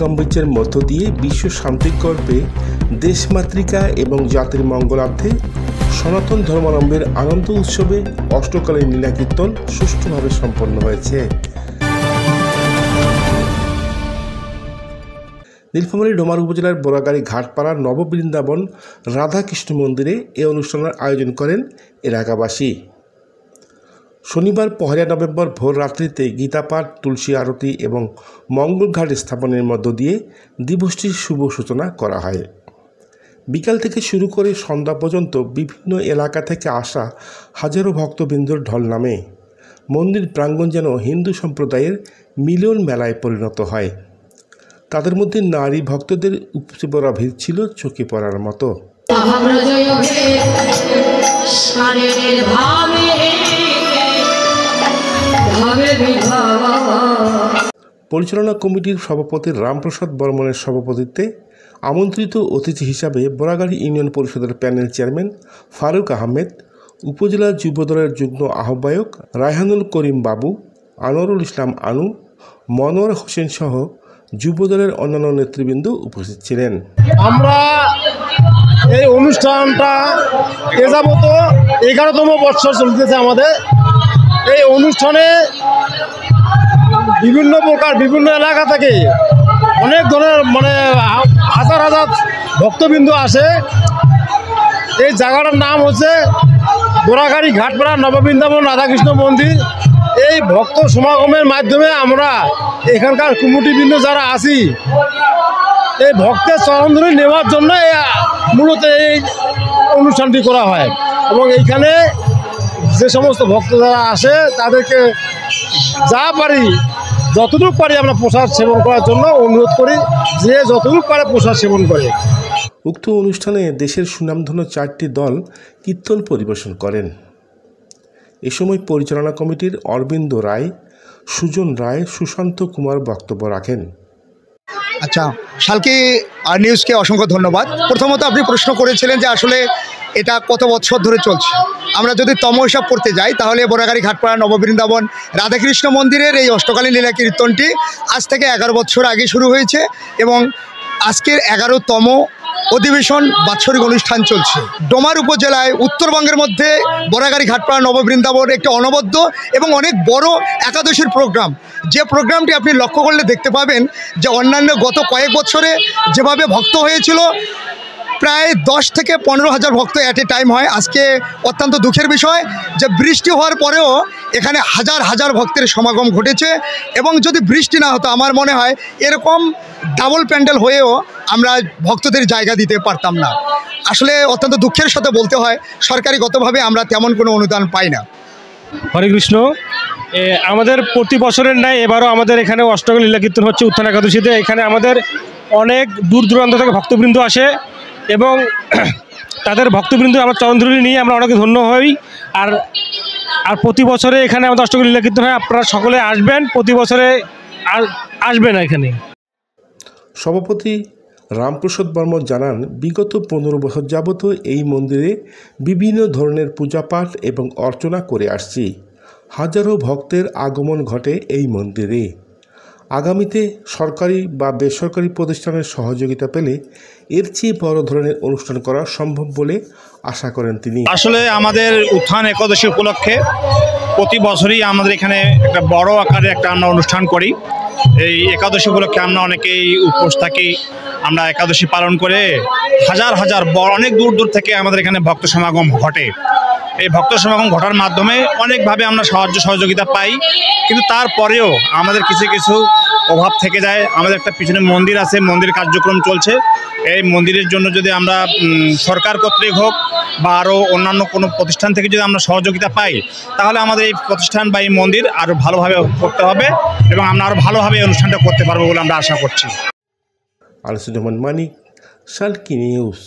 গম্ভীর্যের মধ্য দিয়ে বিশ্ব শান্তির গল্পে দেশমাতৃকা এবং জাতির মঙ্গলার্থে সনাতন ধর্মাবলম্বীর আনন্দ উৎসবে অষ্টকালীন লীলাকীর্তন সুষ্ঠুভাবে সম্পন্ন হয়েছে। নীলফামারী ডোমার উপজেলার বোরাগাড়ি ঘাটপাড়ার নববৃন্দাবন রাধাকৃষ্ণ মন্দিরে এ অনুষ্ঠানের আয়োজন করেন এলাকাবাসী। শনিবার 1 নভেম্বর ভোর রাত্রিতে গীতাপাঠ, তুলসী আরতি এবং মঙ্গল ঘাট স্থাপনের মধ্য দিয়ে দিবসটির শুভ সূচনা করা হয়। বিকাল থেকে শুরু করে সন্ধ্যা পর্যন্ত বিভিন্ন এলাকা থেকে আসা হাজারো ভক্তবৃন্দর ঢল নামে। মন্দির প্রাঙ্গণ যেন হিন্দু সম্প্রদায়ের মিলন মেলায় পরিণত হয়। তাদের মধ্যে নারী ভক্তদের উপচে পড়া ভিড় ছিল চোখে পড়ার মতো। পরিচালনা কমিটির সভাপতি রামপ্রসাদ বর্মনের সভাপতিত্বে আমন্ত্রিত অতিথি হিসাবে বোরাগাড়ি ইউনিয়ন পরিষদের প্যানেল চেয়ারম্যান ফারুক আহমেদ, উপজেলা যুবদলের যুগ্ম আহ্বায়ক রায়হানুল করিম বাবু, আনোয়ারুল ইসলাম আনু, মনোয়ার হোসেন সহ যুবদলের অন্যান্য নেতৃবৃন্দ উপস্থিত ছিলেন। আমরা এই অনুষ্ঠানটা এ যাবত 11তম বৎসর চলতেছে আমাদের। এই অনুষ্ঠানে বিভিন্ন প্রকার বিভিন্ন এলাকা থেকে অনেক ধরনের হাজার হাজার ভক্তবৃন্দ আসে। এই জায়গাটার নাম হচ্ছে বোরাগাড়ি ঘাটপাড়া নববৃন্দাবন রাধাকৃষ্ণ মন্দির। এই ভক্ত সমাগমের মাধ্যমে আমরা এখানকার কমিটিবৃন্দ যারা আছি এই ভক্তের চরণধুলি নেওয়ার জন্য মূলত এই অনুষ্ঠানটি করা হয় এবং এইখানে যে সমস্ত ভক্ত যারা আসে তাদেরকে যা পারি যতটুকু পারি আমরা প্রসাদ সেবন করার জন্য অনুরোধ করি, যে যতটুকু পারে প্রসাদ সেবন করে। উক্ত অনুষ্ঠানে দেশের সুনামধন্য 4টি দল কীর্তন পরিবেশন করেন। এ সময় পরিচালনা কমিটির অরবিন্দ রায়, সুজন রায়, সুশান্ত কুমার বক্তব্য রাখেন। আচ্ছা, শালকি আর নিউজকে অসংখ্য ধন্যবাদ। প্রথমত আপনি প্রশ্ন করেছিলেন যে আসলে এটা কত বছর ধরে চলছে। আমরা যদি তম হিসাব করতে যাই তাহলে বোরাগাড়ি ঘাটপাড়া নববৃন্দাবন রাধাকৃষ্ণ মন্দিরের এই অষ্টকালীন লীলা কীর্তনটি আজ থেকে 11 বছর আগে শুরু হয়েছে এবং আজকের 11তম অধিবেশন বাৎসরিক অনুষ্ঠান চলছে। ডোমার উপজেলায় উত্তরবঙ্গের মধ্যে বোরাগাড়ি ঘাটপাড়া নববৃন্দাবন একটি অনবদ্য এবং অনেক বড় একাদশীর প্রোগ্রাম। যে প্রোগ্রামটি আপনি লক্ষ্য করলে দেখতে পাবেন যে অন্যান্য গত কয়েক বছরে যেভাবে ভক্ত হয়েছিল প্রায় 10 থেকে 15,000 ভক্ত অ্যাট এ টাইম হয়। আজকে অত্যন্ত দুঃখের বিষয় যে বৃষ্টি হওয়ার পরেও এখানে হাজার হাজার ভক্তের সমাগম ঘটেছে এবং যদি বৃষ্টি না হতো আমার মনে হয় এরকম ডাবল প্যান্ডেল হয়েও আমরা ভক্তদের জায়গা দিতে পারতাম না। আসলে অত্যন্ত দুঃখের সাথে বলতে হয় সরকারিগতভাবে আমরা তেমন কোনো অনুদান পাই না। হরে কৃষ্ণ। আমাদের প্রতি বছরের ন্যায় এবারও আমাদের এখানে অষ্টকালীন লীলা কীর্তন হচ্ছে উত্থান একাদশীতে। এখানে আমাদের অনেক দূর দূরান্ত থেকে ভক্তবৃন্দ আসে এবং তাদের ভক্তবৃন্দ আমার চরণধুলি নিয়ে আমরা অনেক ধন্য হই। আর প্রতি বছরে এখানে আমাদের অষ্টকালীন লীলা কীর্তন হয়। আপনারা সকলে আসবেন, প্রতি বছরে আসবেন এখানে। সভাপতি রামপ্রসাদ বর্মন জানান, বিগত 15 বছর যাবত এই মন্দিরে বিভিন্ন ধরনের পূজাপাঠ এবং অর্চনা করে আসছি। হাজারো ভক্তের আগমন ঘটে এই মন্দিরে। আগামীতে সরকারি বা বেসরকারি প্রতিষ্ঠানের সহযোগিতা পেলে এর চেয়ে বড় ধরনের অনুষ্ঠান করা সম্ভব বলে আশা করেন তিনি। আসলে আমাদের উত্থান একাদশী উপলক্ষে প্রতি বছরই আমাদের এখানে একটা বড় আকারে আমরা অনুষ্ঠান করি। এই একাদশী উপলক্ষে আমরা অনেকেই উপোস থাকি। আমরা একাদশী পালন করে হাজার হাজার অনেক দূর দূর থেকে আমাদের এখানে ভক্ত সমাগম ঘটে। এই ভক্ত সমাগম ঘটার মাধ্যমে অনেকভাবে আমরা সাহায্য সহযোগিতা পাই, কিন্তু তারপরেও আমাদের কিছু কিছু অভাব থেকে যায়। আমাদের একটা পিছনে মন্দির আছে, মন্দির কার্যক্রম চলছে। এই মন্দিরের জন্য যদি আমরা সরকার কর্তৃক হোক বা আরও অন্যান্য কোনো প্রতিষ্ঠান থেকে যদি আমরা সহযোগিতা পাই তাহলে আমাদের এই প্রতিষ্ঠান বা এই মন্দির আরও ভালোভাবে করতে হবে এবং আমরা আরও ভালোভাবে এই অনুষ্ঠানটা করতে পারবো বলে আমরা আশা করছি। আলসুজ্জামান মানিক, শালকি নিউজ।